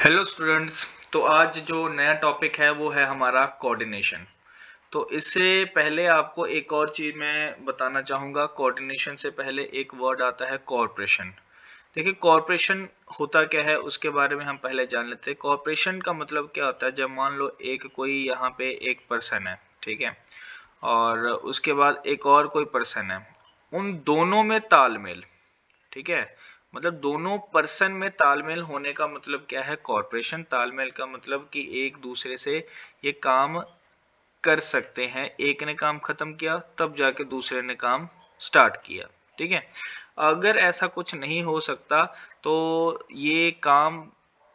Hello students. तो आज जो नया टॉपिक है वो है हमारा कोऑर्डिनेशन। तो इससे पहले आपको एक और चीज़ मैं बताना चाहूँगा। कोऑर्डिनेशन से पहले एक वर्ड आता है कॉर्पोरेशन। देखिए कॉर्पोरेशन होता क्या है उसके बारे में हम पहले जान लेते हैं। कॉर्पोरेशन का मतलब क्या होता है, जब मान लो एक कोई यहाँ पे एक पर्सन है, ठीक है, और उसके बाद एक और कोई पर्सन है, उन दोनों में तालमेल, ठीक है, मतलब दोनों पर्सन में तालमेल होने का मतलब क्या है, कॉर्पोरेशन। तालमेल का मतलब कि एक दूसरे से ये काम कर सकते हैं, एक ने काम खत्म किया तब जाके दूसरे ने काम स्टार्ट किया, ठीक है। अगर ऐसा कुछ नहीं हो सकता तो ये काम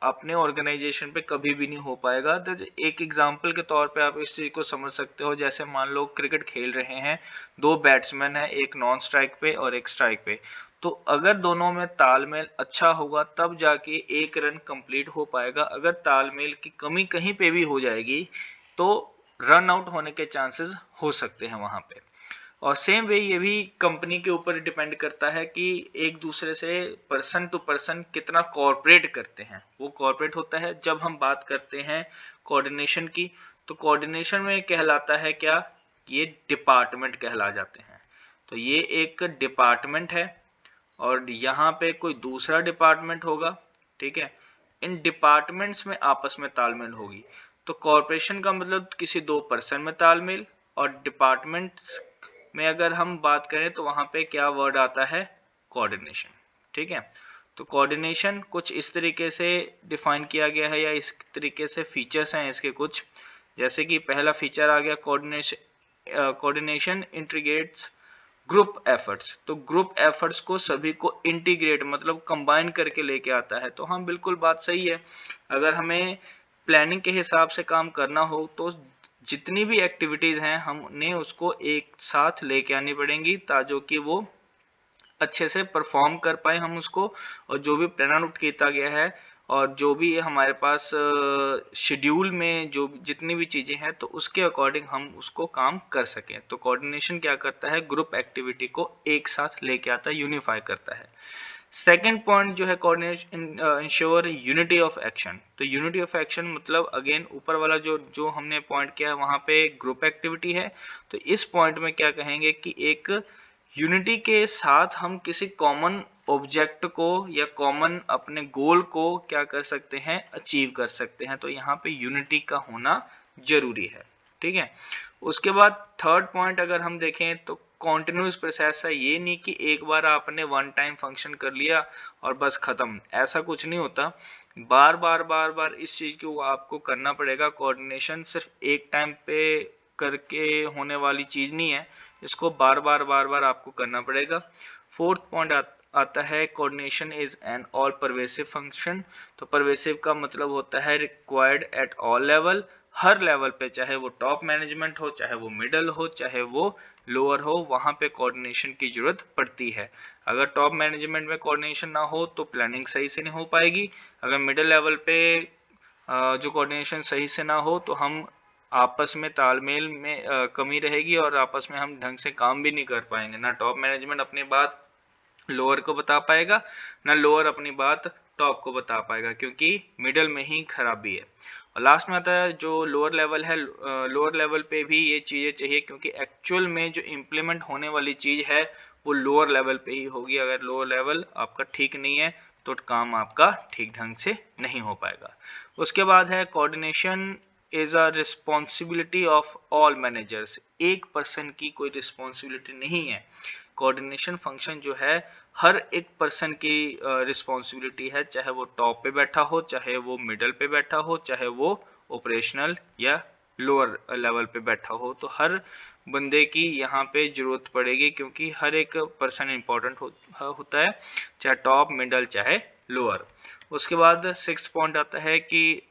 अपने ऑर्गेनाइजेशन पे कभी भी नहीं हो पाएगा। तो एक एग्जांपल के तौर पे आप इस चीज को समझ सकते हो, जैसे मान लो क्रिकेट खेल रहे हैं, दो बैट्समैन हैं, एक नॉन स्ट्राइक पे और एक स्ट्राइक पे। तो अगर दोनों में तालमेल अच्छा होगा तब जाके एक रन कंप्लीट हो पाएगा। अगर तालमेल की कमी कहीं पे भी हो जाएगी तो रन आउट होने के चांसेस हो सकते हैं वहां पे। और सेम वे ये भी कंपनी के ऊपर डिपेंड करता है कि एक दूसरे से पर्सन टू पर्सन कितना कोऑपरेट करते हैं। वो कोऑपरेट होता है जब हम बात करते हैं कोऑर्डिनेशन की। तो कोऑर्डिनेशन में कहलाता है क्या, ये डिपार्टमेंट कहला जाते हैं। तो ये एक डिपार्टमेंट है और यहाँ पे कोई दूसरा डिपार्टमेंट होगा, ठीक है। इन डिपार्टमेंट्स में आपस में तालमेल होगी। तो कॉरपोरेशन का मतलब किसी दो पर्सन में तालमेल, और डिपार्टमेंट्स में अगर हम बात करें तो वहां पे क्या वर्ड आता है, कोऑर्डिनेशन, ठीक है। तो कोऑर्डिनेशन कुछ इस तरीके से डिफाइन किया गया है, या इस तरीके से फीचर्स हैं इसके कुछ। जैसे कि पहला फीचर आ गया coordination. Coordination integrates group efforts. तो ग्रुप एफर्ट्स को सभी को इंटीग्रेट मतलब कंबाइन करके लेके आता है। तो हम बिल्कुल बात सही है। अगर हमें प्लानिंग के हिसाब से काम करना हो तो जितनी भी एक्टिविटीज हैं हमने उसको एक साथ लेके आनी पड़ेंगी ताकि कि वो अच्छे से परफॉर्म कर पाए हम उसको। और जो भी प्लान आउट किया गया है और जो भी हमारे पास शेड्यूल में जो जितनी भी चीजें हैं तो उसके अकॉर्डिंग हम उसको काम कर सकें। तो कोऑर्डिनेशन क्या करता है, ग्रुप एक्टिविटी को एक साथ लेके आता है, यूनिफाई करता है। सेकेंड पॉइंट जो है coordination ensure unity of action. तो यूनिटी ऑफ एक्शन मतलब अगेन ऊपर वाला जो जो हमने पॉइंट किया है वहां पे ग्रुप एक्टिविटी है। तो इस पॉइंट में क्या कहेंगे कि एक यूनिटी के साथ हम किसी कॉमन ऑब्जेक्ट को या कॉमन अपने गोल को क्या कर सकते हैं, अचीव कर सकते हैं। तो यहाँ पे यूनिटी का होना जरूरी है, ठीक है। उसके बाद थर्ड पॉइंट अगर हम देखें तो कॉन्टिन्यूस प्रोसेस है। ये नहीं कि एक बार आपने वन टाइम फंक्शन कर लिया और बस खत्म, ऐसा कुछ नहीं होता। बार बार बार बार इस चीज को आपको करना पड़ेगा। कोऑर्डिनेशन सिर्फ एक टाइम पे करके होने वाली चीज नहीं है, इसको बार बार आपको करना पड़ेगा। फोर्थ पॉइंट आता है coordination is an all pervasive function. तो परवेसिव का मतलब होता है required at all level, her level पे, चाहे वो टॉप मैनेजमेंट हो, चाहे वो मिडल हो, चाहे वो लोअर हो, वहां पे कोऑर्डिनेशन की जरूरत पड़ती है। अगर टॉप मैनेजमेंट में कोऑर्डिनेशन ना हो तो प्लानिंग सही से नहीं हो पाएगी। अगर मिडिल लेवल पे जो कोऑर्डिनेशन सही से ना हो तो हम आपस में तालमेल में कमी रहेगी और आपस में हम ढंग से काम भी नहीं कर पाएंगे। ना टॉप मैनेजमेंट अपनी बात लोअर को बता पाएगा, ना लोअर अपनी बात टॉप को बता पाएगा, क्योंकि मिडल में ही खराबी है। और लास्ट में आता है जो लोअर लेवल है। लोअर लेवल पे भी ये चीजें चाहिए क्योंकि एक्चुअल में जो इम्प्लीमेंट होने वाली चीज है वो लोअर लेवल पे ही होगी। अगर लोअर लेवल आपका ठीक नहीं है तो काम आपका ठीक ढंग से नहीं हो पाएगा। उसके बाद है coordination is a responsibility of all managers. एक पर्सन की कोई रिस्पॉन्सिबिलिटी नहीं है। कोऑर्डिनेशन फंक्शन जो है हर एक पर्सन की रिस्पॉन्सिबिलिटी है, चाहे वो टॉप पे बैठा हो, चाहे वो मिडल पे बैठा हो, चाहे वो ऑपरेशनल या लोअर लेवल पे बैठा हो। तो हर बंदे की यहाँ पे जरूरत पड़ेगी क्योंकि हर एक पर्सन इंपॉर्टेंट होता है, चाहे टॉप मिडल चाहे लोअर। उसके बाद सिक्स पॉइंट आता है कि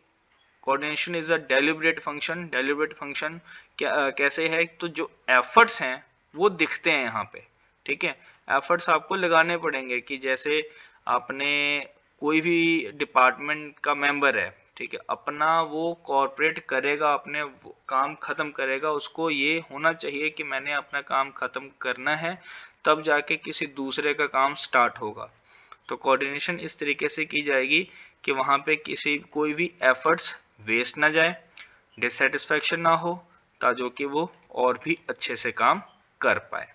coordination is a deliberate function. Deliberate function क्या कैसे है, तो जो एफर्ट्स हैं वो दिखते हैं यहाँ पे, ठीक है। एफर्ट्स आपको लगाने पड़ेंगे कि जैसे आपने कोई भी डिपार्टमेंट का मेंबर है, ठीक है, अपना वो कॉर्पोरेट करेगा, अपने वो काम खत्म करेगा, उसको ये होना चाहिए कि मैंने अपना काम खत्म करना है तब जाके किसी दूसरे का काम स्टार्ट होगा। तो कोऑर्डिनेशन इस तरीके से की जाएगी कि वहाँ पे कोई भी एफर्ट्स वेस्ट ना जाए, डिससेटिस्फैक्शन ना हो, ताकि वो और भी अच्छे से काम कर पाए।